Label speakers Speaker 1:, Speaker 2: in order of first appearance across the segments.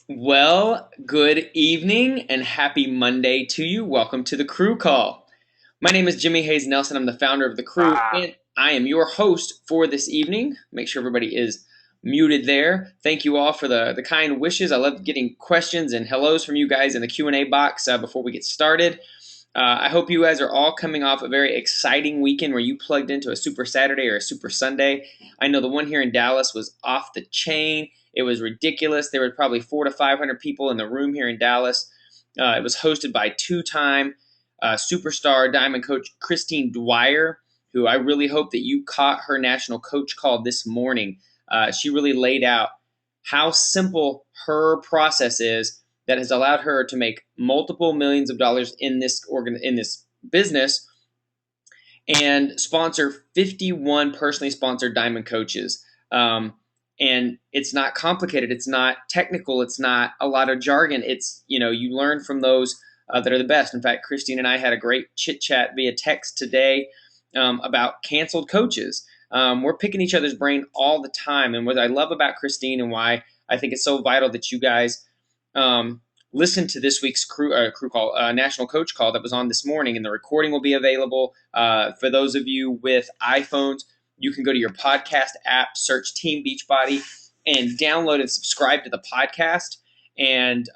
Speaker 1: Well, good evening and happy Monday to you. Welcome to the Crew Call. My name is Jimmy Hayes Nelson. I'm the founder of the Crew, and I am your host for this evening. Make sure everybody is muted there. Thank you all for the kind wishes. I love getting questions and hellos from you guys in the Q&A box before we get started. I hope you guys are all coming off a very exciting weekend where you plugged into a Super Saturday or a Super Sunday. I know the one here in Dallas was off the chain. It was ridiculous. There were probably 400 to 500 people in the room here in Dallas. It was hosted by two-time superstar Diamond Coach Christine Dwyer, who I really hope that you caught her national coach call this morning. She really laid out how simple her process is that has allowed her to make multiple millions of dollars in this business and sponsor 51 personally sponsored Diamond coaches. And it's not complicated. It's not technical. It's not a lot of jargon. It's, you learn from those that are the best. In fact, Christine and I had a great chit chat via text today about canceled coaches. We're picking each other's brain all the time. And what I love about Christine and why I think it's so vital that you guys listen to this week's crew call, national coach call that was on this morning, and the recording will be available. For those of you with iPhones, you can go to your podcast app, search Team Beachbody, and download and subscribe to the podcast, and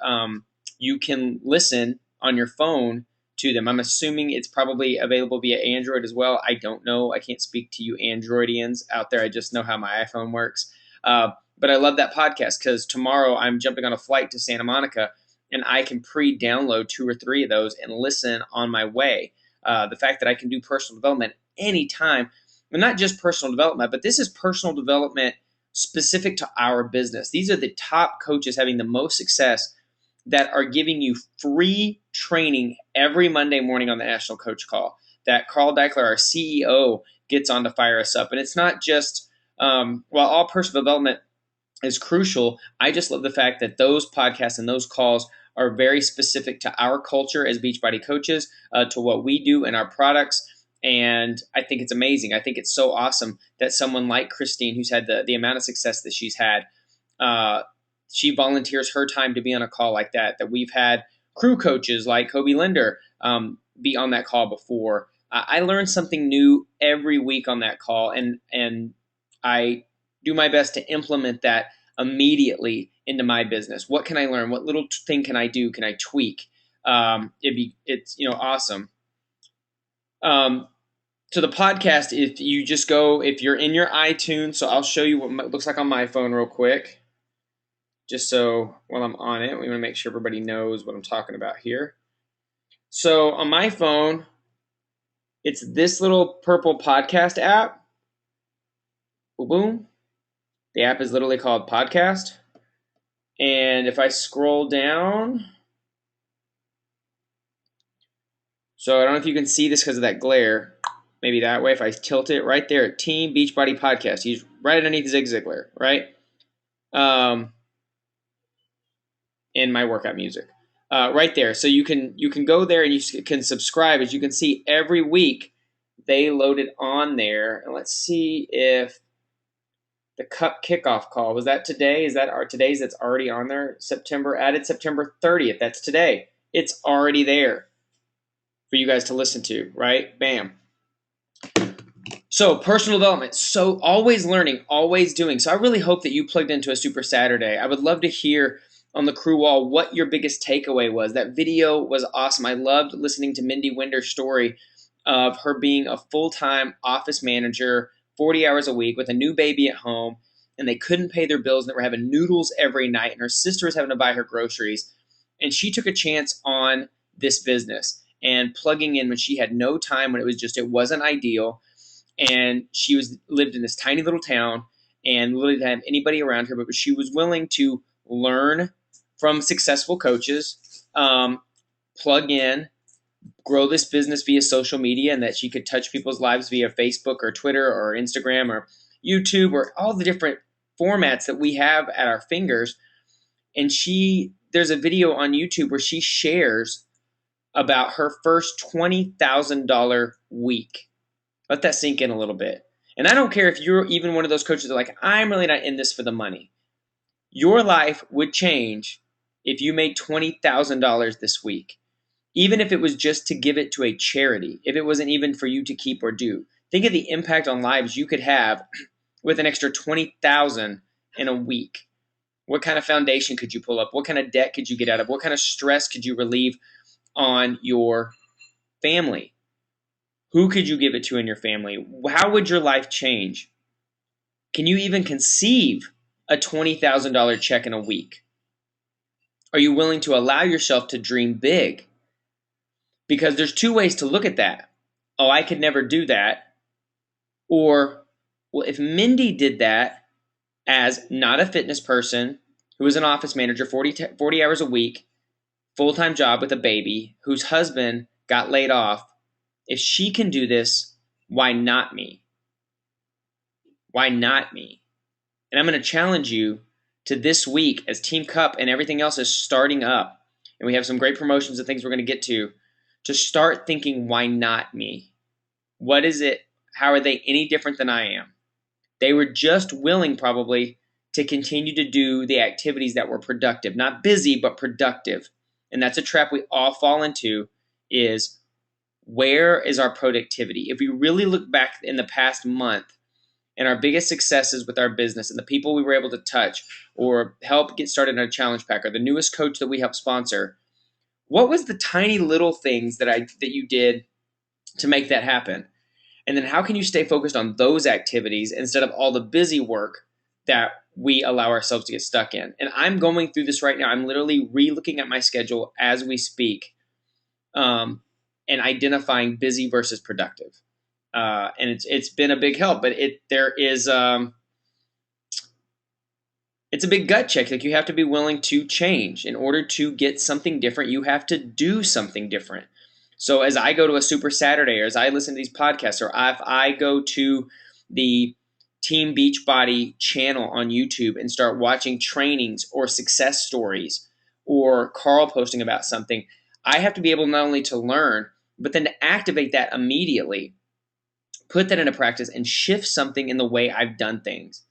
Speaker 1: you can listen on your phone to them. I'm assuming it's probably available via Android as well. I don't know. I can't speak to you Androidians out there. I just know how my iPhone works. But I love that podcast because tomorrow I'm jumping on a flight to Santa Monica, and I can pre-download 2 or 3 of those and listen on my way. The fact that I can do personal development anytime, and not just personal development, but this is personal development specific to our business. These are the top coaches having the most success that are giving you free training every Monday morning on the National Coach Call that Carl Deichler, our CEO, gets on to fire us up. And it's not just, while all personal development is crucial, I just love the fact that those podcasts and those calls are very specific to our culture as Beachbody coaches, to what we do and our products. And I think it's amazing. I think it's so awesome that someone like Christine, who's had the amount of success that she's had, she volunteers her time to be on a call like that we've had crew coaches like Kobe Linder be on that call before. I learn something new every week on that call, and I do my best to implement that immediately into my business. What can I learn? What little thing can I do? Can I tweak? It's awesome. So the podcast, if you're in your iTunes, so I'll show you what it looks like on my phone real quick, just so while I'm on it, we want to make sure everybody knows what I'm talking about here. So on my phone, it's this little purple podcast app. Boom, boom. The app is literally called Podcast. And if I scroll down, so I don't know if you can see this because of that glare. Maybe that way, if I tilt it right there at Team Beachbody Podcast, he's right underneath Zig Ziglar, right? In my workout music, right there. So you can go there and you can subscribe. As you can see, every week they load it on there. And let's see if the Cup kickoff call, was that today? Is that today's that's already on there? Added September 30th. That's today. It's already there for you guys to listen to, right? Bam. So personal development, so always learning, always doing. So I really hope that you plugged into a Super Saturday. I would love to hear on the crew wall what your biggest takeaway was. That video was awesome. I loved listening to Mindy Winder's story of her being a full-time office manager, 40 hours a week with a new baby at home, and they couldn't pay their bills, and they were having noodles every night, and her sister was having to buy her groceries. And she took a chance on this business and plugging in when she had no time, when it wasn't ideal. And she lived in this tiny little town and really didn't have anybody around her, but she was willing to learn from successful coaches, plug in, grow this business via social media, and that she could touch people's lives via Facebook or Twitter or Instagram or YouTube or all the different formats that we have at our fingers. And there's a video on YouTube where she shares about her first $20,000 week. Let that sink in a little bit. And I don't care if you're even one of those coaches that are like, I'm really not in this for the money. Your life would change if you made $20,000 this week, even if it was just to give it to a charity, if it wasn't even for you to keep or do, think of the impact on lives you could have with an extra $20,000 in a week. What kind of foundation could you pull up? What kind of debt could you get out of? What kind of stress could you relieve on your family? Who could you give it to in your family? How would your life change? Can you even conceive a $20,000 check in a week? Are you willing to allow yourself to dream big? Because there's two ways to look at that. Oh, I could never do that. Or, well, if Mindy did that as not a fitness person, who was an office manager 40 hours a week, full-time job with a baby, whose husband got laid off, if she can do this, why not me? Why not me? And I'm going to challenge you to this week as Team Cup and everything else is starting up, and we have some great promotions and things we're going to get to start thinking, why not me? What is it? How are they any different than I am? They were just willing probably to continue to do the activities that were productive, not busy, but productive. And that's a trap we all fall into is, where is our productivity? If we really look back in the past month and our biggest successes with our business and the people we were able to touch or help get started in our challenge pack or the newest coach that we helped sponsor, what was the tiny little things that you did to make that happen? And then how can you stay focused on those activities instead of all the busy work that we allow ourselves to get stuck in? And I'm going through this right now. I'm literally re-looking at my schedule as we speak, and identifying busy versus productive. And it's been a big help, but it's a big gut check. Like, you have to be willing to change. In order to get something different, you have to do something different. So as I go to a Super Saturday, or as I listen to these podcasts, or if I go to the Team Beachbody channel on YouTube and start watching trainings or success stories or Carl posting about something, I have to be able not only to learn, but then to activate that immediately, put that into practice, and shift something in the way I've done things.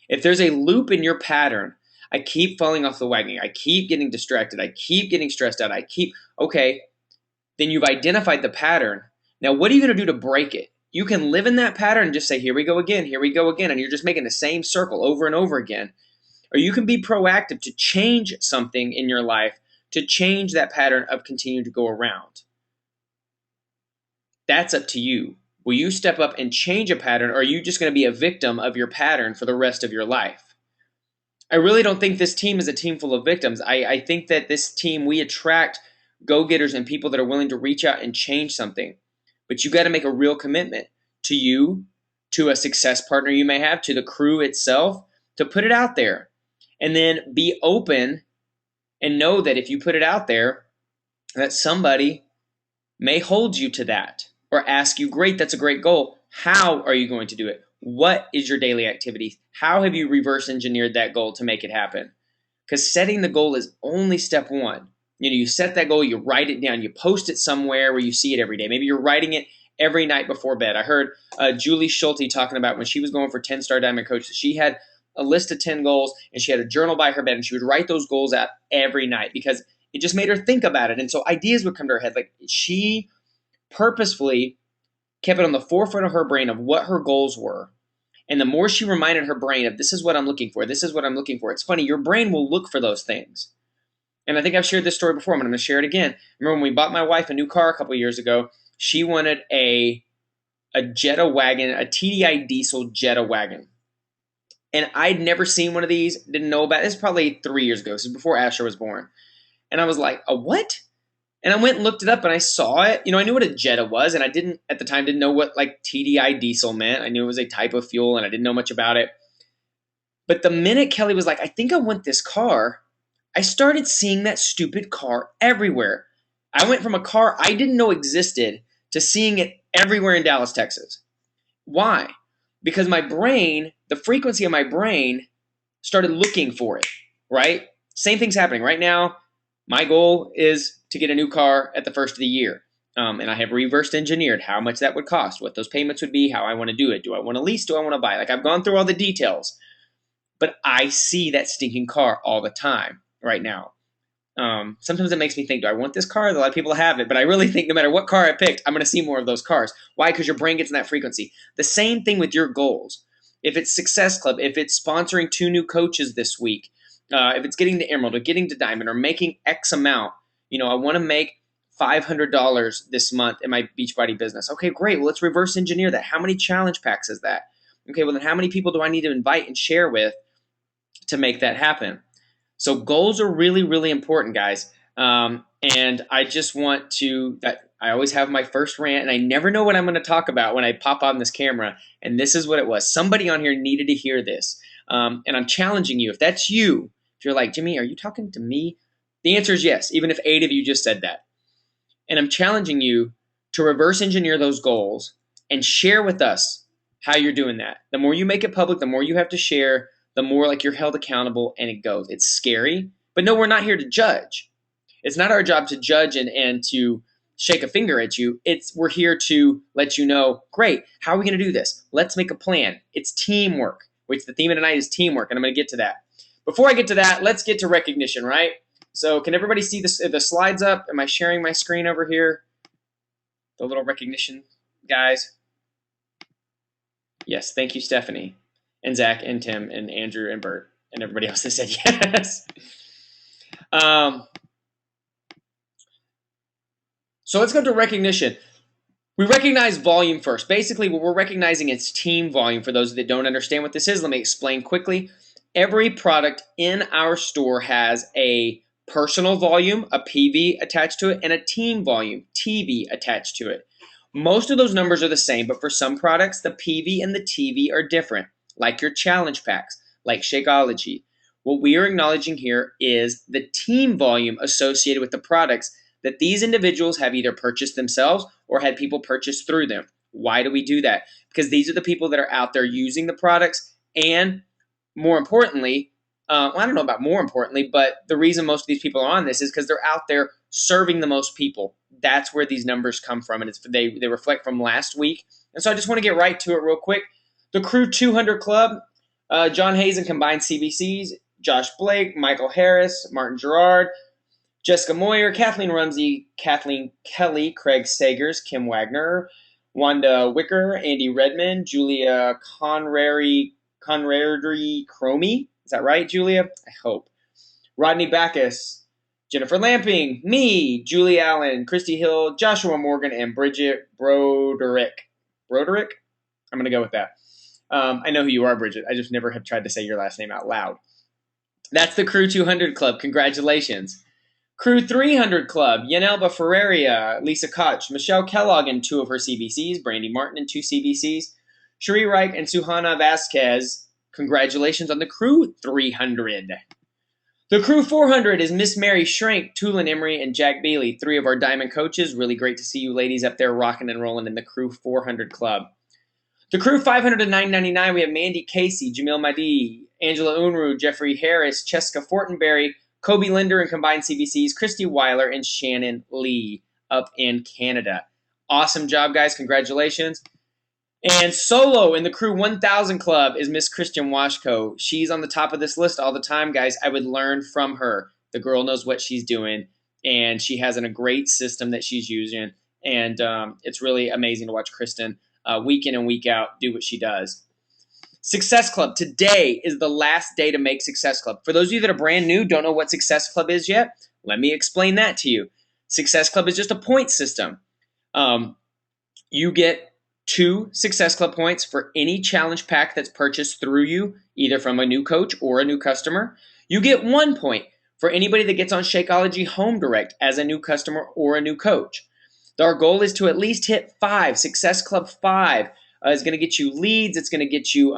Speaker 1: If there's a loop in your pattern, I keep falling off the wagon, I keep getting distracted, I keep getting stressed out, okay, then you've identified the pattern. Now, what are you going to do to break it? You can live in that pattern and just say, here we go again, and you're just making the same circle over and over again. Or you can be proactive to change something in your life, to change that pattern of continuing to go around. That's up to you. Will you step up and change a pattern, or are you just going to be a victim of your pattern for the rest of your life? I really don't think this team is a team full of victims. I think that this team, we attract go-getters and people that are willing to reach out and change something. But you got to make a real commitment to you, to a success partner you may have, to the crew itself, to put it out there. And then be open and know that if you put it out there, that somebody may hold you to that or ask you, great, that's a great goal. How are you going to do it? What is your daily activity? How have you reverse engineered that goal to make it happen? Because setting the goal is only step one. You set that goal, you write it down, you post it somewhere where you see it every day. Maybe you're writing it every night before bed. I heard Julie Schulte talking about when she was going for 10 Star Diamond Coach, she had a list of 10 goals and she had a journal by her bed and she would write those goals out every night because it just made her think about it. And so ideas would come to her head. Like, she purposefully kept it on the forefront of her brain of what her goals were. And the more she reminded her brain of, this is what I'm looking for, this is what I'm looking for. It's funny, your brain will look for those things. And I think I've shared this story before, but I'm going to share it again. Remember when we bought my wife a new car a couple of years ago, she wanted a Jetta wagon, a TDI diesel Jetta wagon. And I'd never seen one of these, didn't know about it. This is probably 3 years ago. This is before Asher was born. And I was like, a what? And I went and looked it up and I saw it. I knew what a Jetta was, and I at the time didn't know what like TDI diesel meant. I knew it was a type of fuel and I didn't know much about it. But the minute Kelly was like, I think I want this car, I started seeing that stupid car everywhere. I went from a car I didn't know existed to seeing it everywhere in Dallas, Texas. Why? Because my brain, the frequency of my brain started looking for it, right? Same thing's happening right now. My goal is to get a new car at the first of the year. And I have reverse engineered how much that would cost, what those payments would be, how I want to do it. Do I want to lease? Do I want to buy? Like, I've gone through all the details, but I see that stinking car all the time right now. Sometimes it makes me think, do I want this car? A lot of people have it, but I really think no matter what car I picked, I'm going to see more of those cars. Why? Because your brain gets in that frequency. The same thing with your goals. If it's Success Club, if it's sponsoring 2 new coaches this week, if it's getting to Emerald or getting to Diamond or making X amount, I want to make $500 this month in my Beachbody business. Okay, great. Well, let's reverse engineer that. How many challenge packs is that? Okay, well, then how many people do I need to invite and share with to make that happen? So goals are really, really important, guys. And I just want to, I always have my first rant, and I never know what I'm going to talk about when I pop on this camera. And this is what it was. Somebody on here needed to hear this. And I'm challenging you. If that's you, if you're like, Jimmy, are you talking to me? The answer is yes, even if 8 of you just said that. And I'm challenging you to reverse engineer those goals and share with us how you're doing that. The more you make it public, the more you have to share, the more like you're held accountable, and it goes. It's scary, but no, we're not here to judge. It's not our job to judge and to shake a finger at you. We're here to let you know, great, how are we going to do this? Let's make a plan. It's teamwork, which the theme of tonight is teamwork, and I'm going to get to that. Before I get to that, let's get to recognition, right? So can everybody see the slides up? Am I sharing my screen over here? The little recognition guys? Yes, thank you, Stephanie, and Zach, and Tim, and Andrew, and Bert, and everybody else that said yes. So let's go to recognition. We recognize volume first. Basically, what we're recognizing is team volume. For those that don't understand what this is, let me explain quickly. Every product in our store has a personal volume, a PV attached to it, and a team volume, TV attached to it. Most of those numbers are the same, but for some products, the PV and the TV are different, like your challenge packs, like Shakeology. What we are acknowledging here is the team volume associated with the products that these individuals have either purchased themselves or had people purchase through them. Why do we do that? Because these are the people that are out there using the products, and more importantly, I don't know about more importantly, but the reason most of these people are on this is because they're out there serving the most people. That's where these numbers come from, and they reflect from last week. And so I just want to get right to it real quick. The Crew 200 Club, John Hayes and combined CBCs, Josh Blake, Michael Harris, Martin Gerard, Jessica Moyer, Kathleen Rumsey, Kathleen Kelly, Craig Sagers, Kim Wagner, Wanda Wicker, Andy Redmond, Julia Conrary Cromie. Is that right, Julia? I hope. Rodney Backus, Jennifer Lamping, me, Julie Allen, Christy Hill, Joshua Morgan, and Bridget Broderick. Broderick? I'm going to go with that. I know who you are, Bridget. I just never have tried to say your last name out loud. That's the Crew 200 Club. Congratulations. Crew 300 Club, Yanelba Ferreria, Lisa Koch, Michelle Kellogg and 2 of her CBCs, Brandy Martin and 2 CBCs, Cherie Reich and Suhana Vasquez. Congratulations on the Crew 300. The Crew 400 is Miss Mary Schrank, Tulin Emery, and Jack Bailey, 3 of our Diamond coaches. Really great to see you ladies up there rocking and rolling in the Crew 400 Club. The Crew 500 to 999, we have Mandy Casey, Jamil Mahdi, Angela Unruh, Jeffrey Harris, Cheska Fortenberry, Kobe Linder and combined CBCs, Christy Weiler, and Shannon Lee up in Canada. Awesome job, guys. Congratulations. And solo in the Crew 1000 Club is Miss Christian Washko. She's on the top of this list all the time, guys. I would learn from her. The girl knows what she's doing, and she has a great system that she's using. And it's really amazing to watch Kristen week in and week out do what she does. Success Club. Today is the last day to make Success Club. For those of you that are brand new, don't know what Success Club is yet, let me explain that to you. Success Club is just a point system. You get 2 Success Club points for any challenge pack that's purchased through you, either from a new coach or a new customer. You get 1 point for anybody that gets on Shakeology Home Direct as a new customer or a new coach. Our goal is to at least hit 5. Success Club 5 is going to get you leads. It's going to get you,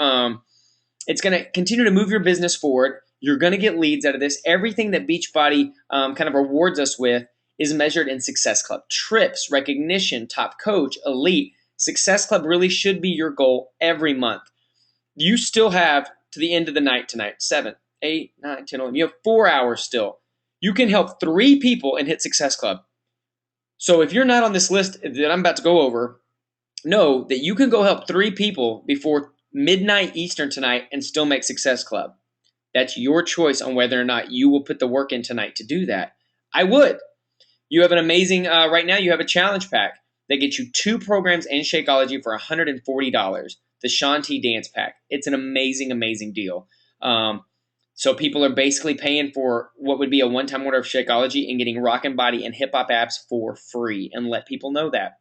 Speaker 1: it's going to continue to move your business forward. You're going to get leads out of this. Everything that Beachbody kind of rewards us with is measured in Success Club. Trips, recognition, top coach, elite. Success Club really should be your goal every month. You still have to the end of the night tonight, 7, 8, 9, 10, 11. You have 4 hours still. You can help 3 people and hit Success Club. So if you're not on this list that I'm about to go over, know that you can go help 3 people before midnight Eastern tonight and still make Success Club. That's your choice on whether or not you will put the work in tonight to do that. I would. You have an amazing, right now you have a challenge pack that gets you 2 programs and Shakeology for $140. The Shaun T Dance Pack. It's an amazing, amazing deal. So people are basically paying for what would be a one-time order of Shakeology and getting Rockin' Body and Hip Hop apps for free, and let people know that.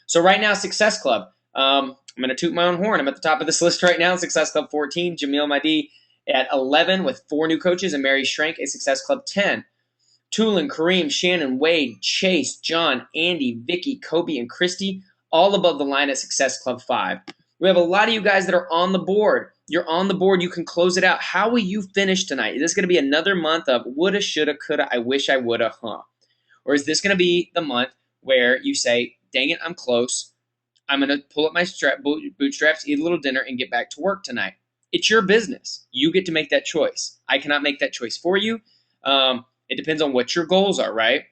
Speaker 1: So right now, Success Club. I'm going to toot my own horn. I'm at the top of this list right now. Success Club 14, Jamil Mahdi at 11 with 4 new coaches, and Mary Schrank at Success Club 10. Tulin, Kareem, Shannon, Wade, Chase, John, Andy, Vicky, Kobe, and Christy, all above the line at Success Club 5. We have a lot of you guys that are on the board. You're on the board. You can close it out. How will you finish tonight? Is this going to be another month of woulda, shoulda, coulda, I wish I woulda, huh? Or is this going to be the month where you say, dang it, I'm close. I'm going to pull up my bootstraps, eat a little dinner, and get back to work tonight. It's your business. You get to make that choice. I cannot make that choice for you. It depends on what your goals are, right?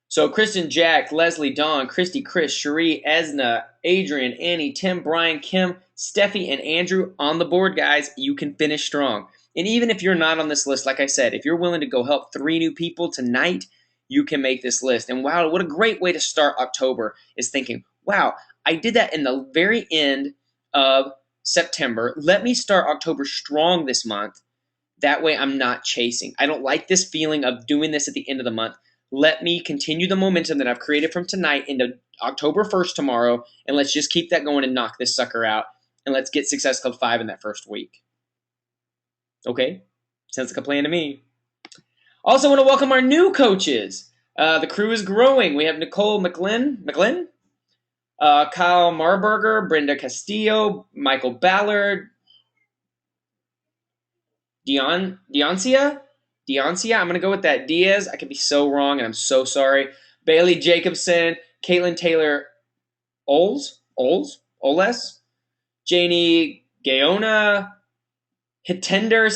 Speaker 1: So Kristen, Jack, Leslie, Dawn, Christy, Chris, Cherie, Esna, Adrian, Annie, Tim, Brian, Kim, Steffi, and Andrew on the board, guys. You can finish strong. And even if you're not on this list, like I said, if you're willing to go help 3 new people tonight, you can make this list. And wow, what a great way to start October is thinking, wow, I did that in the very end of September. Let me start October strong this month. That way I'm not chasing. I don't like this feeling of doing this at the end of the month. Let me continue the momentum that I've created from tonight into October 1st tomorrow, and let's just keep that going and knock this sucker out, and let's get Success Club 5 in that first week. Okay? Sounds like a plan to me. Also want to welcome our new coaches. The crew is growing. We have Nicole McGlynn, Kyle Marburger, Brenda Castillo, Michael Ballard, Deoncia? I'm going to go with that. Diaz. I could be so wrong, and I'm so sorry. Bailey Jacobson, Caitlin Taylor Oles, Janie Gaona, Hitender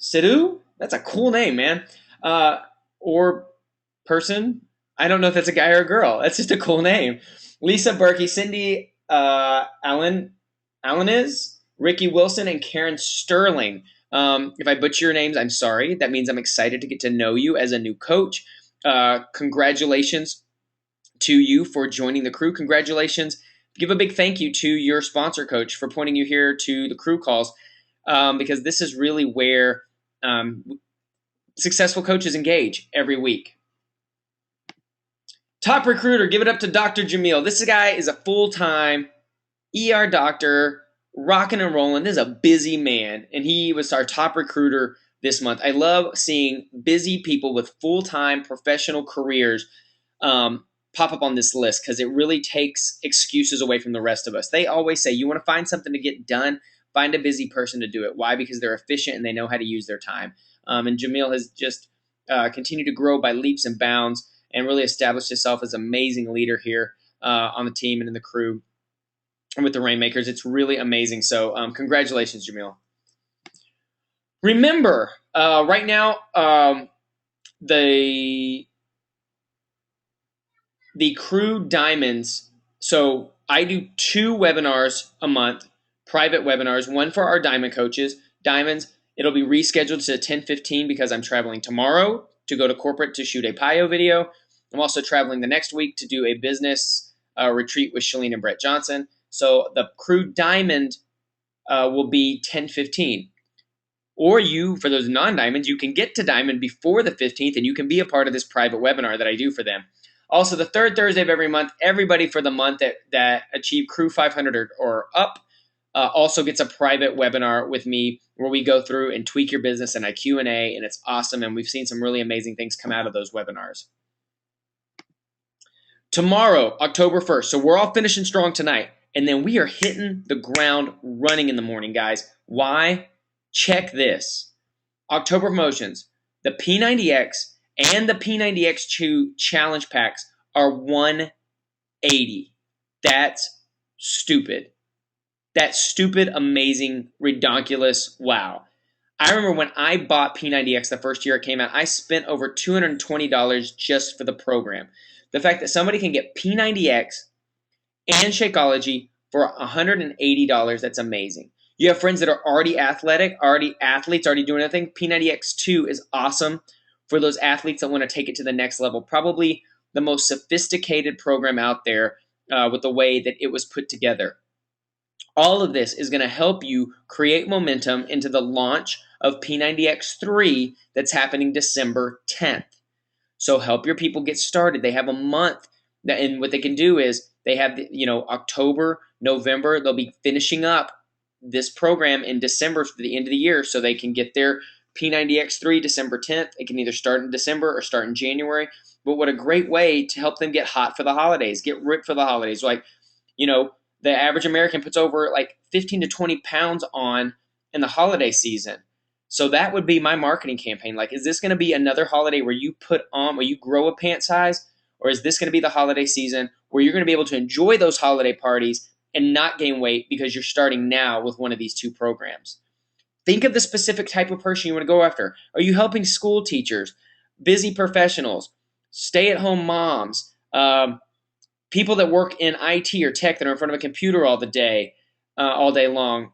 Speaker 1: Sidhu. That's a cool name, man. Or person. I don't know if that's a guy or a girl. That's just a cool name. Lisa Berkey, Cindy Allen is, Ricky Wilson, and Karen Sterling. If I butcher your names, I'm sorry. That means I'm excited to get to know you as a new coach. Congratulations to you for joining the crew. Congratulations. Give a big thank you to your sponsor coach for pointing you here to the crew calls, because this is really where successful coaches engage every week. Top recruiter, give it up to Dr. Jamil. This guy is a full-time ER doctor, rocking and rolling. This is a busy man, and he was our top recruiter this month. I love seeing busy people with full-time professional careers pop up on this list, because it really takes excuses away from the rest of us. They always say, you want to find something to get done, find a busy person to do it. Why? Because they're efficient and they know how to use their time. And Jamil has just continued to grow by leaps and bounds and really established himself as an amazing leader here on the team and in the crew and with the Rainmakers. It's really amazing. So congratulations, Jamil. Remember, right now, the Crew Diamonds. So I do 2 webinars a month, private webinars, one for our Diamond coaches. Diamonds, it'll be rescheduled to 10:15 because I'm traveling tomorrow to go to corporate to shoot a PIO video. I'm also traveling the next week to do a business retreat with Shalene and Brett Johnson. So the Crew Diamond will be 10:15. Or you, for those non-diamonds, you can get to Diamond before the 15th, and you can be a part of this private webinar that I do for them. Also, the 3rd Thursday of every month, everybody for the month that achieve Crew 500 or up also gets a private webinar with me where we go through and tweak your business, and I Q&A, and it's awesome, and we've seen some really amazing things come out of those webinars. Tomorrow, October 1st, so we're all finishing strong tonight, and then we are hitting the ground running in the morning, guys. Why? Check this. October promotions, the P90X and the P90X2 challenge packs are $180. That's stupid. That's stupid, amazing, redonkulous, wow. I remember when I bought P90X the first year it came out, I spent over $220 just for the program. The fact that somebody can get P90X and Shakeology for $180, that's amazing. You have friends that are already athletic, already athletes, already doing everything. P90X2 is awesome for those athletes that want to take it to the next level. Probably the most sophisticated program out there with the way that it was put together. All of this is going to help you create momentum into the launch of P90X3 that's happening December 10th. So help your people get started. They have a month, and what they can do is they have, October, November. They'll be finishing up this program in December for the end of the year, so they can get their P90X3 December 10th. It can either start in December or start in January. But what a great way to help them get hot for the holidays, get ripped for the holidays. Like, the average American puts over like 15 to 20 pounds on in the holiday season. So that would be my marketing campaign. Like, is this going to be another holiday where you where you grow a pant size? Or is this going to be the holiday season where you're going to be able to enjoy those holiday parties and not gain weight because you're starting now with one of these two programs? Think of the specific type of person you want to go after. Are you helping school teachers, busy professionals, stay-at-home moms, people that work in IT or tech that are in front of a computer all day long?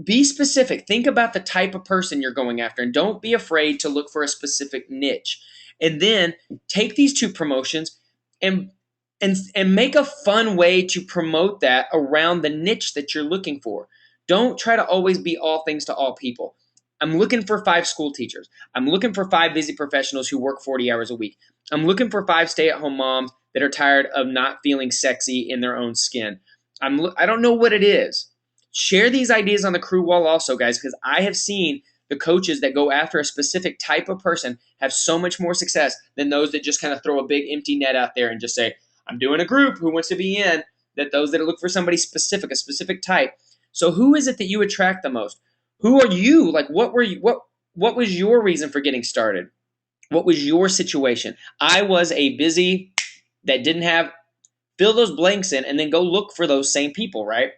Speaker 1: Be specific. Think about the type of person you're going after, and don't be afraid to look for a specific niche. And then take these two promotions and make a fun way to promote that around the niche that you're looking for. Don't try to always be all things to all people. I'm looking for 5 school teachers. I'm looking for 5 busy professionals who work 40 hours a week. I'm looking for 5 stay-at-home moms that are tired of not feeling sexy in their own skin. I don't know what it is. Share these ideas on the crew wall also, guys, because I have seen the coaches that go after a specific type of person have so much more success than those that just kind of throw a big empty net out there and just say, I'm doing a group, who wants to be in? That those that look for somebody specific, a specific type. So who is it that you attract the most? Who are you? Like, what was your reason for getting started? What was your situation? I was a busy that didn't have, fill those blanks in and then go look for those same people, right?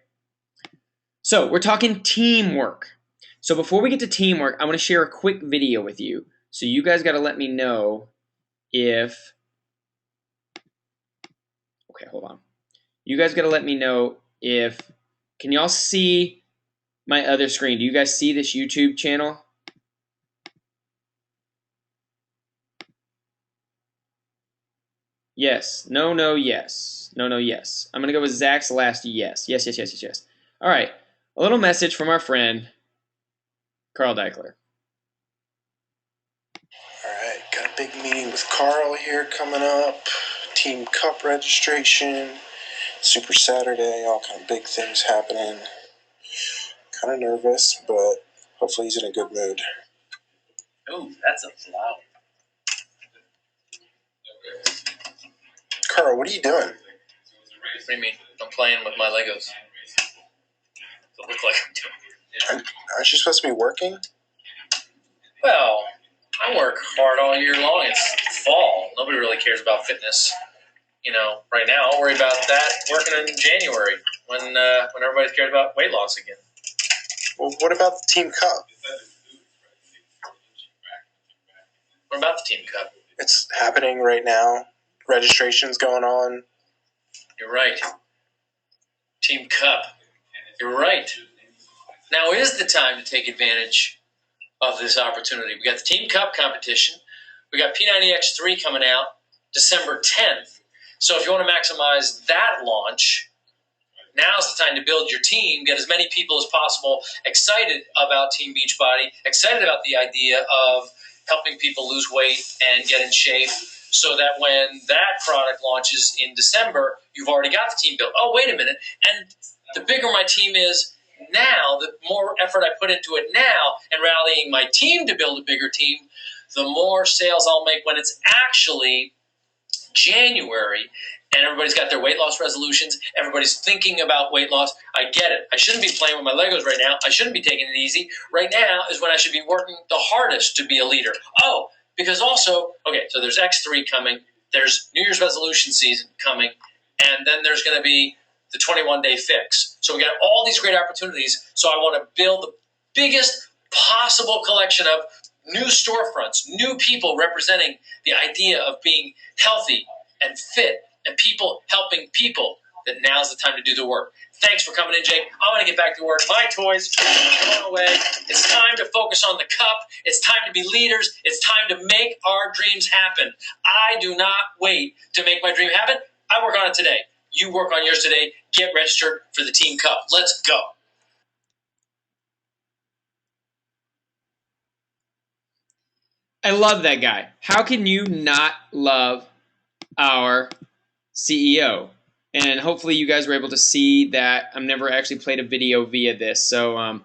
Speaker 1: So we're talking teamwork. So before we get to teamwork, I want to share a quick video with you. So you guys got to let me know if, okay, hold on. You guys got to let me know if, can y'all see my other screen? Do you guys see this YouTube channel? Yes. No, no, yes. No, no, yes. I'm going to go with Zach's last yes. Yes, yes, yes, yes, yes. All right. A little message from our friend, Carl Deichler.
Speaker 2: All right. Got a big meeting with Carl here coming up. Team Cup registration. Super Saturday. All kind of big things happening. Kind of nervous, but hopefully he's in a good mood.
Speaker 3: Oh, that's a loud.
Speaker 2: Carl, what are you doing?
Speaker 3: What do you mean? I'm playing with my Legos. It looks like I'm doing.
Speaker 2: Aren't you supposed to be working?
Speaker 3: Well, I work hard all year long. It's fall. Nobody really cares about fitness. Right now, I'll worry about that working in January when everybody cares about weight loss again.
Speaker 2: Well, what about the Team Cup?
Speaker 3: What about the Team Cup?
Speaker 2: It's happening right now. Registration's going on.
Speaker 3: You're right. Team Cup. You're right. Now is the time to take advantage of this opportunity. We got the Team Cup competition. We got P90X3 coming out December 10th. So if you want to maximize that launch, now's the time to build your team, get as many people as possible excited about Team Beachbody, excited about the idea of helping people lose weight and get in shape, so that when that product launches in December, you've already got the team built. Oh, wait a minute. And the bigger my team is now, the more effort I put into it now and rallying my team to build a bigger team, the more sales I'll make when it's actually January and everybody's got their weight loss resolutions. Everybody's thinking about weight loss. I get it. I shouldn't be playing with my Legos right now. I shouldn't be taking it easy. Right now is when I should be working the hardest to be a leader. Oh, because also, okay, so there's X3 coming. There's New Year's resolution season coming. And then there's going to be the 21-day fix. So we got all these great opportunities. So I want to build the biggest possible collection of new storefronts, new people representing the idea of being healthy and fit and people helping people, that now's the time to do the work. Thanks for coming in, Jake. I'm going to get back to work. My toys are going away. It's time to focus on the cup. It's time to be leaders. It's time to make our dreams happen. I do not wait to make my dream happen. I work on it today. You work on yours today. Get registered for the Team Cup. Let's go.
Speaker 1: I love that guy. How can you not love our CEO? And hopefully you guys were able to see that. I've never actually played a video via this. So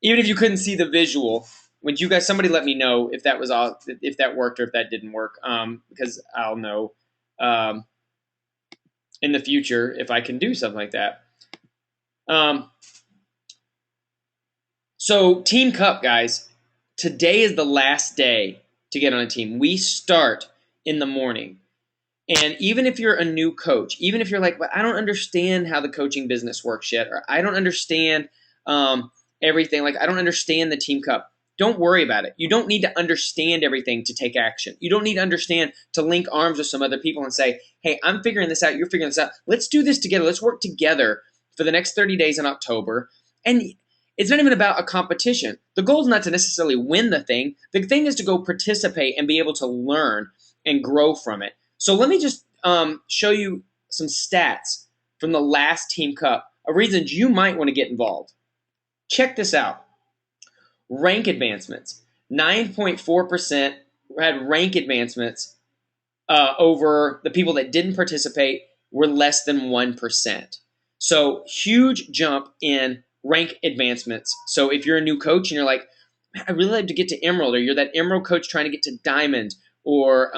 Speaker 1: even if you couldn't see the visual, would you guys, somebody let me know if that was all, if that worked or if that didn't work, because I'll know in the future if I can do something like that. So Team Cup, guys, today is the last day to get on a team. We start in the morning. And even if you're a new coach, even if you're like, well, I don't understand how the coaching business works yet, or I don't understand everything, like I don't understand the Team Cup, don't worry about it. You don't need to understand everything to take action. You don't need to understand to link arms with some other people and say, hey, I'm figuring this out, you're figuring this out. Let's do this together. Let's work together for the next 30 days in October. And it's not even about a competition. The goal is not to necessarily win the thing. The thing is to go participate and be able to learn and grow from it. So let me just show you some stats from the last Team Cup of reasons you might want to get involved. Check this out. Rank advancements. 9.4% had rank advancements over the people that didn't participate were less than 1%. So huge jump in rank advancements. So if you're a new coach and you're like, I really like to get to Emerald, or you're that Emerald coach trying to get to Diamond, or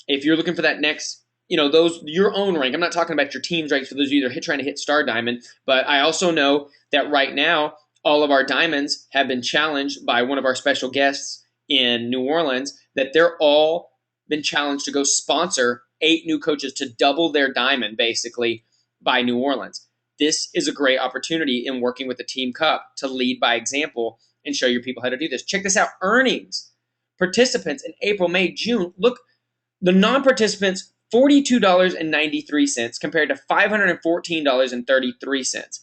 Speaker 1: if you're looking for that next, those your own rank. I'm not talking about your team's ranks for those of you that are trying to hit Star Diamond, but I also know that right now all of our diamonds have been challenged by one of our special guests in New Orleans, that they're all been challenged to go sponsor 8 new coaches to double their diamond basically by New Orleans. This is a great opportunity in working with the Team Cup to lead by example and show your people how to do this. Check this out. Earnings. Participants in April, May, June. Look, the non-participants, $42.93 compared to $514.33.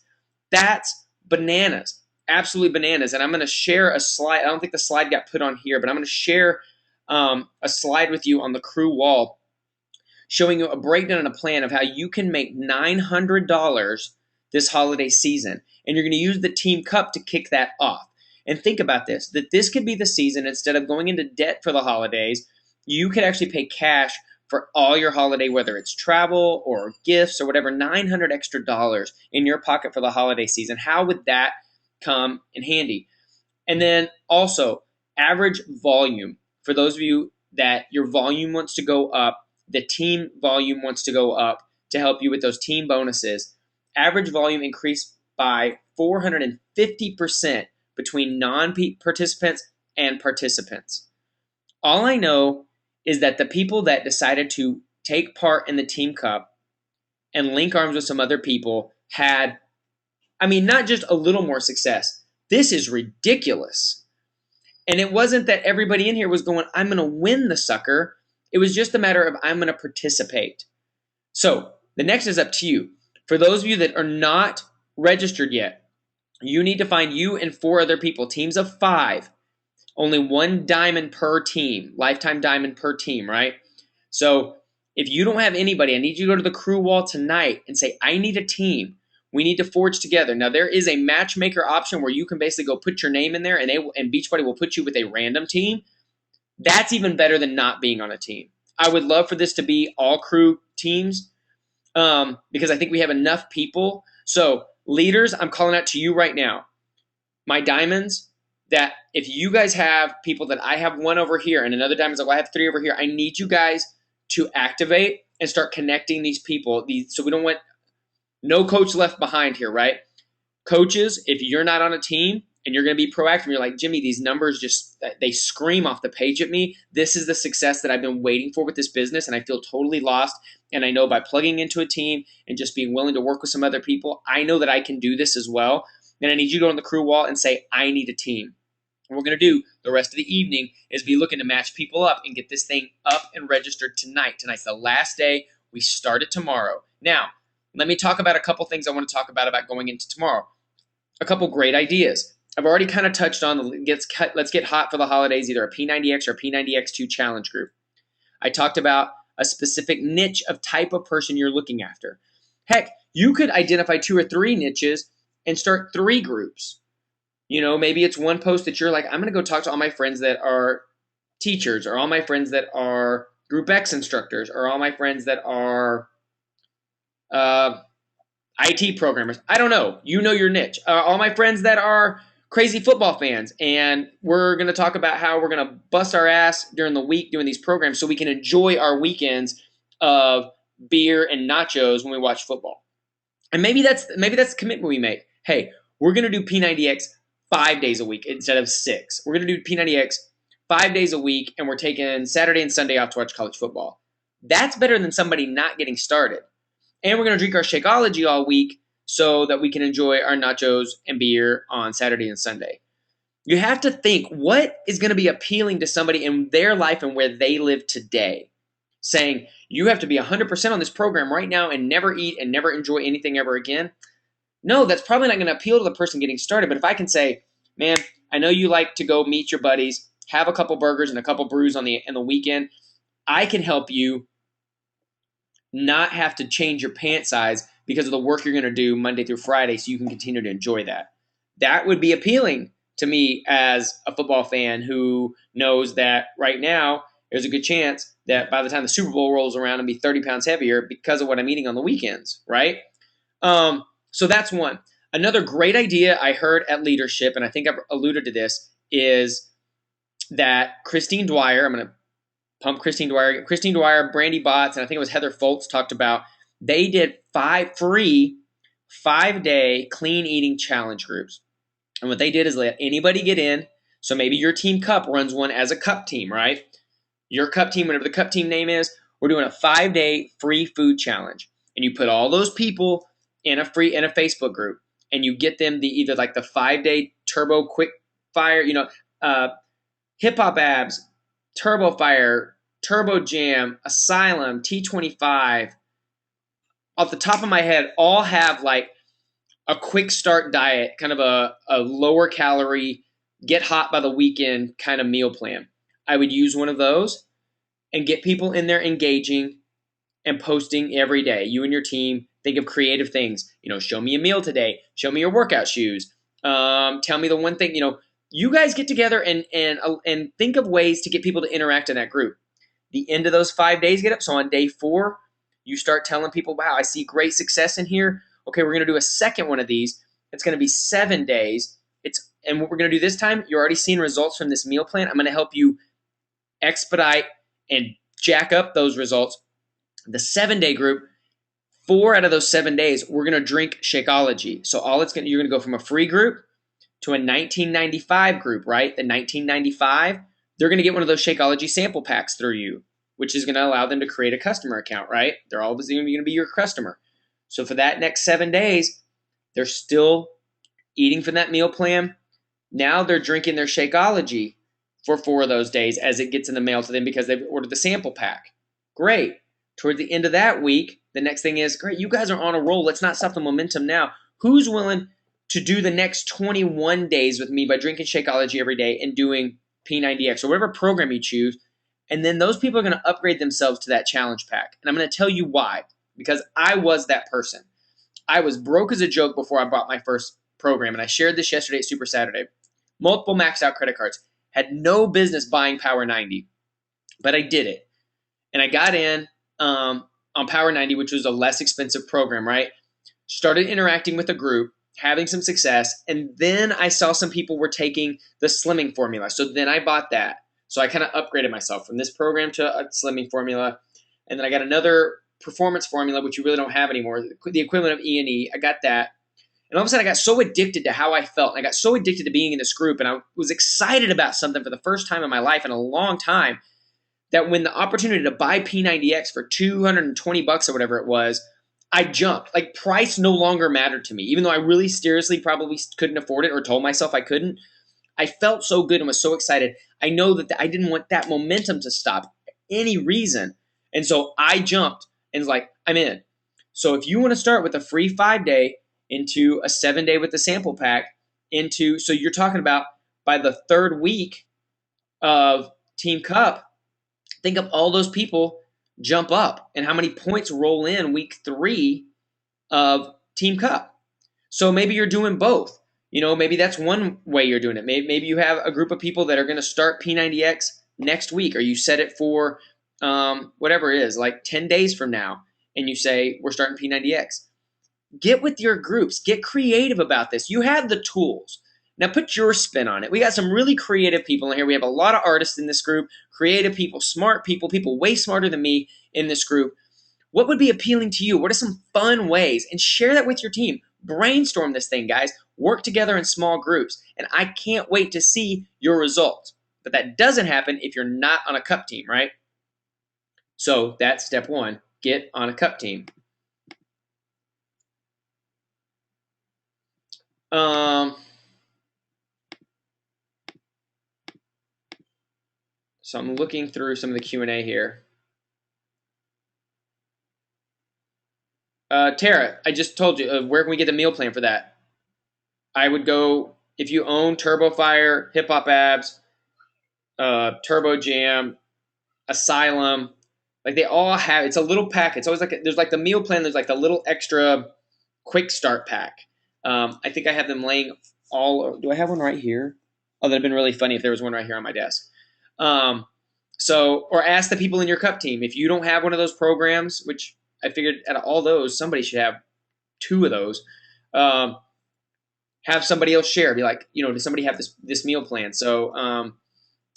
Speaker 1: That's bananas. Absolutely bananas. And I'm going to share a slide. I don't think the slide got put on here, but I'm going to share a slide with you on the crew wall showing you a breakdown and a plan of how you can make $900 this holiday season. And you're going to use the Team Cup to kick that off. And think about this, that this could be the season, instead of going into debt for the holidays, you could actually pay cash for all your holiday, whether it's travel or gifts or whatever, $900 extra in your pocket for the holiday season. How would that come in handy? And then also average volume. For those of you that your volume wants to go up, the team volume wants to go up to help you with those team bonuses. Average volume increased by 450% between non-participants and participants. All I know is that the people that decided to take part in the Team Cup and link arms with some other people had, not just a little more success. This is ridiculous. And it wasn't that everybody in here was going, I'm going to win the sucker. It was just a matter of, I'm going to participate. So the next is up to you. For those of you that are not registered yet, you need to find you and 4 other people, teams of 5, only 1 diamond per team, lifetime diamond per team, right? So if you don't have anybody, I need you to go to the crew wall tonight and say, I need a team. We need to forge together. Now, there is a matchmaker option where you can basically go put your name in there, and Beachbody will put you with a random team. That's even better than not being on a team. I would love for this to be all crew teams because I think we have enough people. So leaders, I'm calling out to you right now. My diamonds, that if you guys have people that I have 1 over here and another diamond's like, well, I have 3 over here, I need you guys to activate and start connecting these people. So we don't want no coach left behind here, right? Coaches, if you're not on a team and you're going to be proactive, you're like, Jimmy, these numbers they scream off the page at me. This is the success that I've been waiting for with this business, and I feel totally lost. And I know by plugging into a team and just being willing to work with some other people, I know that I can do this as well. And I need you to go on the crew wall and say, I need a team. What we're going to do the rest of the evening is be looking to match people up and get this thing up and registered tonight. Tonight's the last day. We start it tomorrow. Now, Let me talk about a couple things I want to talk about going into tomorrow. A couple great ideas. I've already kind of touched on let's get hot for the holidays, either a P90X or a P90X2 challenge group. I talked about a specific niche of type of person you're looking after. Heck, you could identify 2 or 3 niches and start 3 groups. Maybe it's one post that you're like, I'm going to go talk to all my friends that are teachers, or all my friends that are Group X instructors, or all my friends that are IT programmers. I don't know. You know your niche. All my friends that are crazy football fans, and we're going to talk about how we're going to bust our ass during the week doing these programs so we can enjoy our weekends of beer and nachos when we watch football. And maybe that's the commitment we make. Hey, we're going to do P90X 5 days a week instead of 6. We're going to do P90X 5 days a week, and we're taking Saturday and Sunday off to watch college football. That's better than somebody not getting started. And we're going to drink our Shakeology all week so that we can enjoy our nachos and beer on Saturday and Sunday. You have to think, what is going to be appealing to somebody in their life and where they live today? Saying, you have to be 100% on this program right now and never eat and never enjoy anything ever again. No, that's probably not going to appeal to the person getting started. But if I can say, man, I know you like to go meet your buddies, have a couple burgers and a couple brews in the weekend. I can help you not have to change your pant size because of the work you're going to do Monday through Friday so you can continue to enjoy that. That would be appealing to me as a football fan who knows that right now there's a good chance that by the time the Super Bowl rolls around, I'll be 30 pounds heavier because of what I'm eating on the weekends, right? So that's one. Another great idea I heard at Leadership, and I think I've alluded to this, is that Christine Dwyer, I'm going to pump Christine Dwyer, Brandy Botts, and I think it was Heather Foltz talked about, they did 5 free 5-day clean eating challenge groups. And what they did is let anybody get in. So maybe your Team Cup runs one as a cup team, right? Your cup team, whatever the cup team name is, we're doing a 5-day free food challenge. And you put all those people in a Facebook group, and you get them either like the 5-day turbo quick fire, hip hop abs, Turbo Fire, Turbo Jam, Asylum, T25, off the top of my head, all have like a quick start diet, kind of a lower calorie, get hot by the weekend kind of meal plan. I would use one of those and get people in there engaging and posting every day. You and your team think of creative things. Show me a meal today. Show me your workout shoes. Tell me the one thing, you guys get together and think of ways to get people to interact in that group. The end of those 5 days get up. So on day 4, you start telling people, wow, I see great success in here. Okay, we're going to do a second one of these. It's going to be 7 days. And what we're going to do this time, you're already seeing results from this meal plan. I'm going to help you expedite and jack up those results. The 7-day group, 4 out of those 7 days, we're going to drink Shakeology. So you're going to go from a free group to a 1995 group, right? The 1995, they're going to get one of those Shakeology sample packs through you, which is going to allow them to create a customer account, right? They're always going to be your customer. So for that next 7 days, they're still eating from that meal plan. Now they're drinking their Shakeology for 4 of those days as it gets in the mail to them because they've ordered the sample pack. Great. Toward the end of that week, the next thing is, great, you guys are on a roll. Let's not stop the momentum now. Who's willing to do the next 21 days with me by drinking Shakeology every day and doing P90X or whatever program you choose? And then those people are going to upgrade themselves to that challenge pack. And I'm going to tell you why. Because I was that person. I was broke as a joke before I bought my first program. And I shared this yesterday at Super Saturday. Multiple maxed out credit cards. Had no business buying Power 90. But I did it. And I got in on Power 90, which was a less expensive program, right? Started interacting with a group, having some success, and then I saw some people were taking the slimming formula. So then I bought that. So I kind of upgraded myself from this program to a slimming formula. And then I got another performance formula, which you really don't have anymore, the equivalent of E&E. I got that. And all of a sudden I got so addicted to how I felt. I got so addicted to being in this group, and I was excited about something for the first time in my life in a long time, that when the opportunity to buy P90X for $220 or whatever it was, I jumped. Like, price no longer mattered to me. Even though I really seriously probably couldn't afford it or told myself I couldn't, I felt so good and was so excited. I know that I didn't want that momentum to stop for any reason. And so I jumped and was like, I'm in. So if you want to start with a free 5-day into a 7-day with the sample pack, so you're talking about by the third week of Team Cup, think of all those people jump up and how many points roll in week 3 of Team Cup. So maybe you're doing both. Maybe that's one way you're doing it. Maybe you have a group of people that are going to start P90X next week, or you set it for whatever it is, like 10 days from now, and you say, we're starting P90X. Get with your groups. Get creative about this. You have the tools. Now put your spin on it. We got some really creative people in here. We have a lot of artists in this group, creative people, smart people way smarter than me in this group. What would be appealing to you? What are some fun ways? And share that with your team. Brainstorm this thing, guys. Work together in small groups. And I can't wait to see your results. But that doesn't happen if you're not on a cup team, right? So that's step 1. Get on a cup team. So I'm looking through some of the Q&A here. Tara, I just told you, where can we get the meal plan for that? I would go, if you own Turbo Fire, Hip Hop Abs, Turbo Jam, Asylum, like they all have, it's a little pack. It's always like, there's like the meal plan, there's like the little extra quick start pack. I think I have them laying do I have one right here? Oh, that'd have been really funny if there was one right here on my desk. Or ask the people in your cup team. If you don't have one of those programs, which I figured out of all those, somebody should have 2 of those. Have somebody else share. Be like, does somebody have this meal plan? So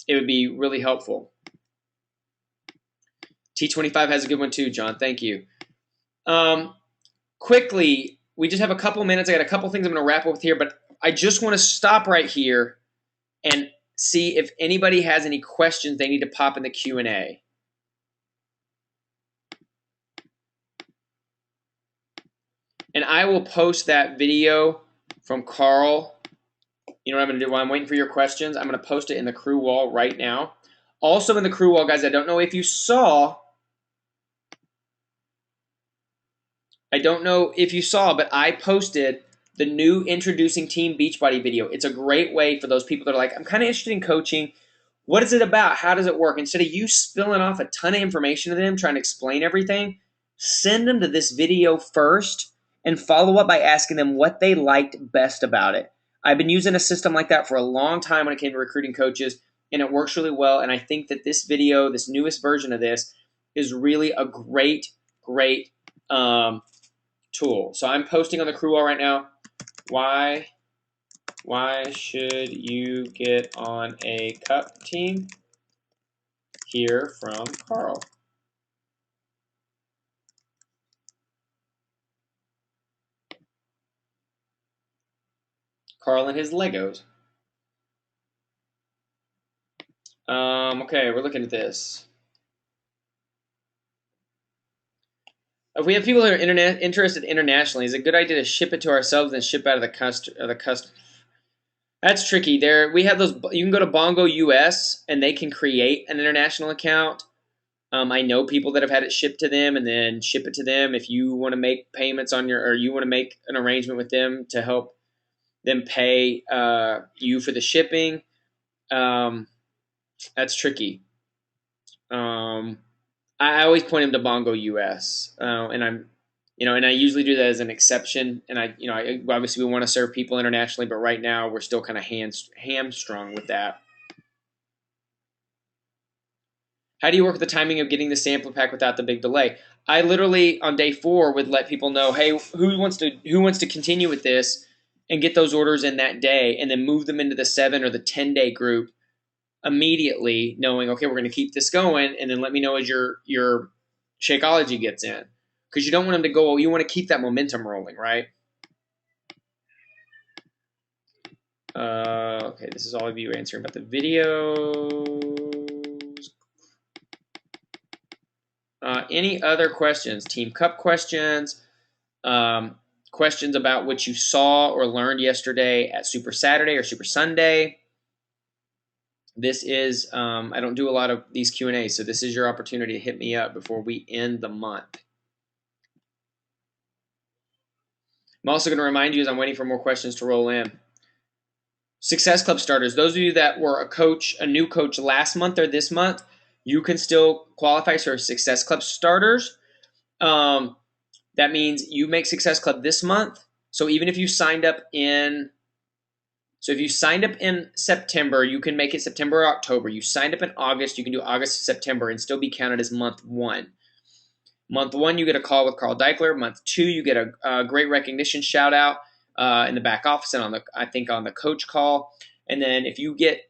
Speaker 1: it would be really helpful. T25 has a good one too, John. Thank you. Quickly, we just have a couple minutes. I got a couple things I'm going to wrap up with here, but I just want to stop right here and see if anybody has any questions they need to pop in the Q&A. And I will post that video from Carl. You know what I'm going to do while I'm waiting for your questions? I'm going to post it in the crew wall right now. Also in the crew wall, guys, I don't know if you saw, but I posted the new Introducing Team Beachbody video. It's a great way for those people that are like, I'm kind of interested in coaching. What is it about? How does it work? Instead of you spilling off a ton of information to them, trying to explain everything, send them to this video first and follow up by asking them what they liked best about it. I've been using a system like that for a long time when it came to recruiting coaches, and it works really well. And I think that this video, this newest version of this, is really a great tool. So I'm posting on the crew wall right now. Why should you get on a cup team? Hear from Carl. Carl and his Legos. Okay, we're looking at this. If we have people that are interested internationally, is it a good idea to ship it to ourselves and ship out of the custom? That's tricky. We have those. You can go to Bongo US and they can create an international account. I know people that have had it shipped to them and then ship it to them. If you want to make payments or you want to make an arrangement with them to help them pay you for the shipping, that's tricky. I always point them to Bongo US, and I usually do that as an exception. And I obviously we want to serve people internationally, but right now we're still kind of hamstrung with that. How do you work with the timing of getting the sampler pack without the big delay? I literally on day 4 would let people know, hey, who wants to continue with this and get those orders in that day, and then move them into the 7 or the 10-day group immediately, knowing, okay, we're going to keep this going, and then let me know as your Shakeology gets in, because you don't want them to go. You want to keep that momentum rolling, right? Okay, this is all of you answering about the videos. Any other questions? Team Cup questions? Questions about what you saw or learned yesterday at Super Saturday or Super Sunday? This is, I don't do a lot of these Q&As, so this is your opportunity to hit me up before we end the month. I'm also going to remind you as I'm waiting for more questions to roll in. Success Club starters, those of you that were a new coach last month or this month, you can still qualify for Success Club starters. That means you make Success Club this month. So even if you signed up in September, you can make it September or October. You signed up in August, you can do August to September and still be counted as month 1. Month 1, you get a call with Carl Deichler. Month 2, you get a great recognition shout out in the back office and on the coach call. And then if you hit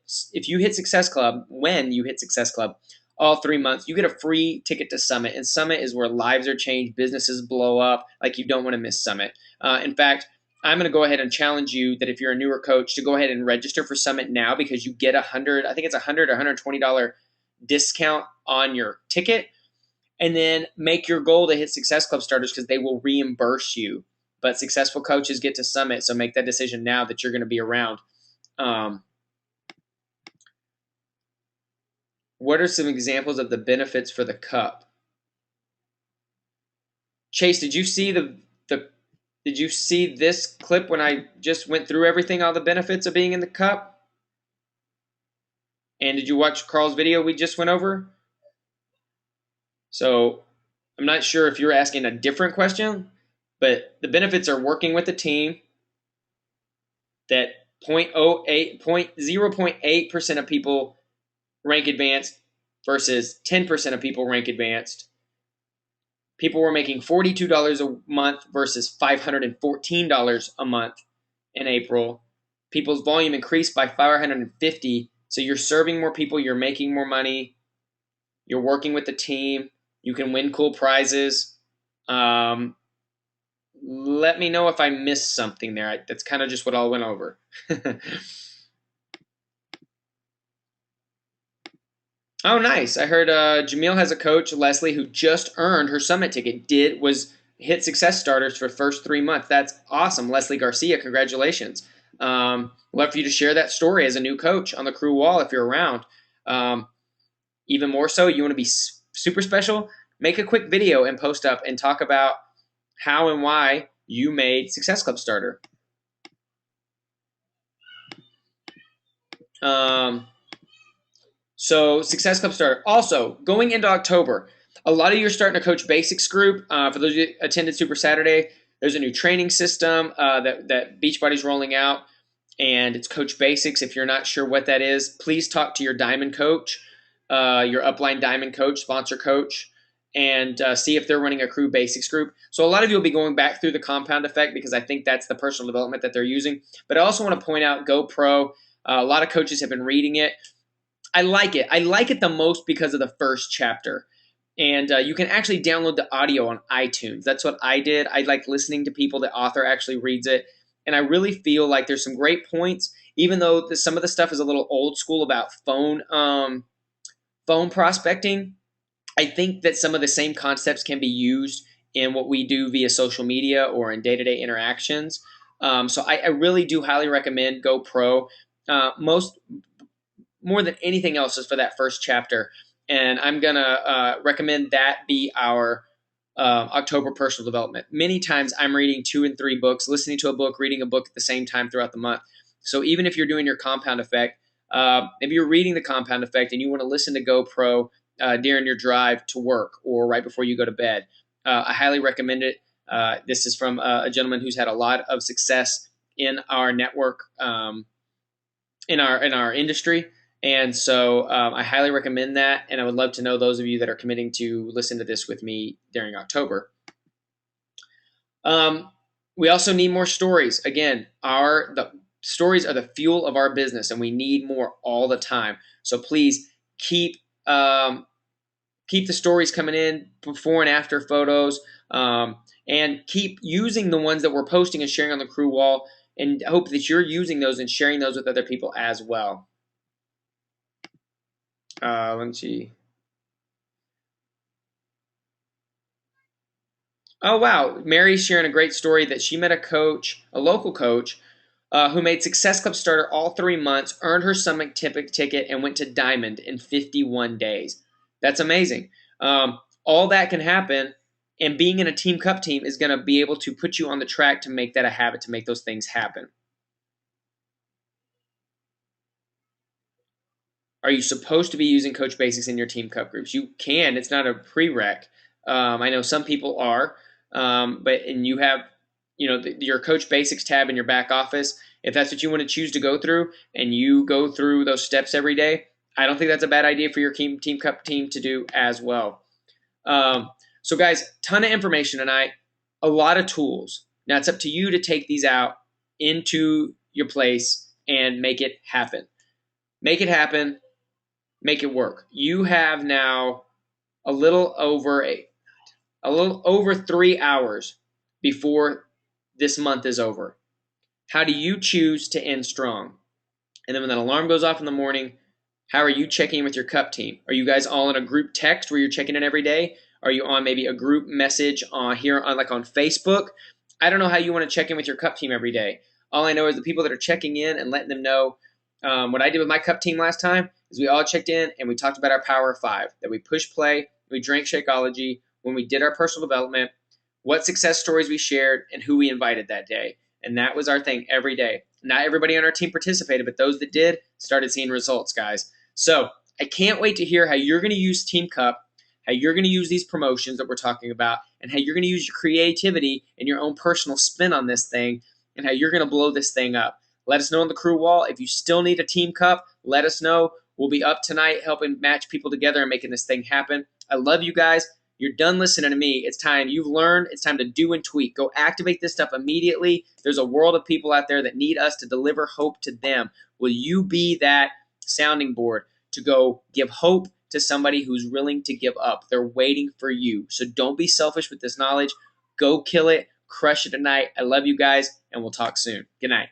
Speaker 1: Success Club, when you hit Success Club, all 3 months, you get a free ticket to Summit. And Summit is where lives are changed, businesses blow up. Like, you don't want to miss Summit. In fact, I'm going to go ahead and challenge you that if you're a newer coach to go ahead and register for Summit now, because you get $100 or $120 discount on your ticket. And then make your goal to hit Success Club starters because they will reimburse you. But successful coaches get to Summit, so make that decision now that you're going to be around. What are some examples of the benefits for the cup? Chase, did you see did you see this clip when I just went through everything, all the benefits of being in the cup? And did you watch Carl's video we just went over? So I'm not sure if you're asking a different question, but the benefits are working with a team that 0.8% of people rank advanced versus 10% of people rank advanced. People were making $42 a month versus $514 a month in April. People's volume increased by 550. So you're serving more people, you're making more money, you're working with the team, you can win cool prizes. Let me know if I missed something there. That's kind of just what I went over. Oh, nice. I heard Jamil has a coach, Leslie, who just earned her Summit ticket. Hit Success Starters for the first 3 months. That's awesome. Leslie Garcia, congratulations. Love for you to share that story as a new coach on the crew wall if you're around. Even more so, you want to be super special? Make a quick video and post up and talk about how and why you made Success Club starter. So Success Club starter. Also, going into October, a lot of you are starting a Coach Basics group. For those of you who attended Super Saturday, there's a new training system that Beachbody's rolling out, and it's Coach Basics. If you're not sure what that is, please talk to your Diamond coach, your upline Diamond coach, sponsor coach, and see if they're running a crew basics group. So a lot of you will be going back through the compound effect because I think that's the personal development that they're using. But I also want to point out GoPro. A lot of coaches have been reading it. I like it. I like it the most because of the first chapter. And you can actually download the audio on iTunes. That's what I did. I like listening to people. The author actually reads it. And I really feel like there's some great points, even though some of the stuff is a little old school about phone prospecting. I think that some of the same concepts can be used in what we do via social media or in day-to-day interactions. So I really do highly recommend GoPro. More than anything else is for that first chapter. And I'm going to recommend that be our October personal development. Many times I'm reading 2 and 3 books, listening to a book, reading a book at the same time throughout the month. So even if you're doing your compound effect, if you're reading the compound effect and you want to listen to GoPro during your drive to work or right before you go to bed, I highly recommend it. This is from a gentleman who's had a lot of success in our network, in our industry. And so I highly recommend that, and I would love to know those of you that are committing to listen to this with me during October. We also need more stories. Again, the stories are the fuel of our business, and we need more all the time. So please keep the stories coming in, before and after photos, and keep using the ones that we're posting and sharing on the crew wall, and hope that you're using those and sharing those with other people as well. Let's see. Oh, wow. Mary's sharing a great story that she met a local coach, who made Success Club starter all 3 months, earned her Summit ticket, and went to Diamond in 51 days. That's amazing. All that can happen And being in a Team Cup team is going to be able to put you on the track to make that a habit, to make those things happen. Are you supposed to be using Coach Basics in your Team Cup groups? You can. It's not a prereq. I know some people are, and you have, your Coach Basics tab in your back office. If that's what you want to choose to go through, and you go through those steps every day, I don't think that's a bad idea for your Team Cup team to do as well. So guys, ton of information tonight, a lot of tools. Now it's up to you to take these out into your place and make it happen. Make it happen. Make it work. You have now a little over 3 hours before this month is over. How do you choose to end strong? And then when that alarm goes off in the morning, how are you checking in with your cup team? Are you guys all in a group text where you're checking in every day? Are you on maybe a group message on Facebook? I don't know how you want to check in with your cup team every day. All I know is the people that are checking in and letting them know. What I did with my cup team last time is we all checked in and we talked about our Power of 5, that we push play, we drank Shakeology, when we did our personal development, what success stories we shared, and who we invited that day. And that was our thing every day. Not everybody on our team participated, but those that did started seeing results, guys. So I can't wait to hear how you're going to use Team Cup, how you're going to use these promotions that we're talking about, and how you're going to use your creativity and your own personal spin on this thing, and how you're going to blow this thing up. Let us know on the crew wall. If you still need a Team Cup, let us know. We'll be up tonight helping match people together and making this thing happen. I love you guys. You're done listening to me. It's time. You've learned. It's time to do and tweak. Go activate this stuff immediately. There's a world of people out there that need us to deliver hope to them. Will you be that sounding board to go give hope to somebody who's willing to give up? They're waiting for you. So don't be selfish with this knowledge. Go kill it. Crush it tonight. I love you guys, and we'll talk soon. Good night.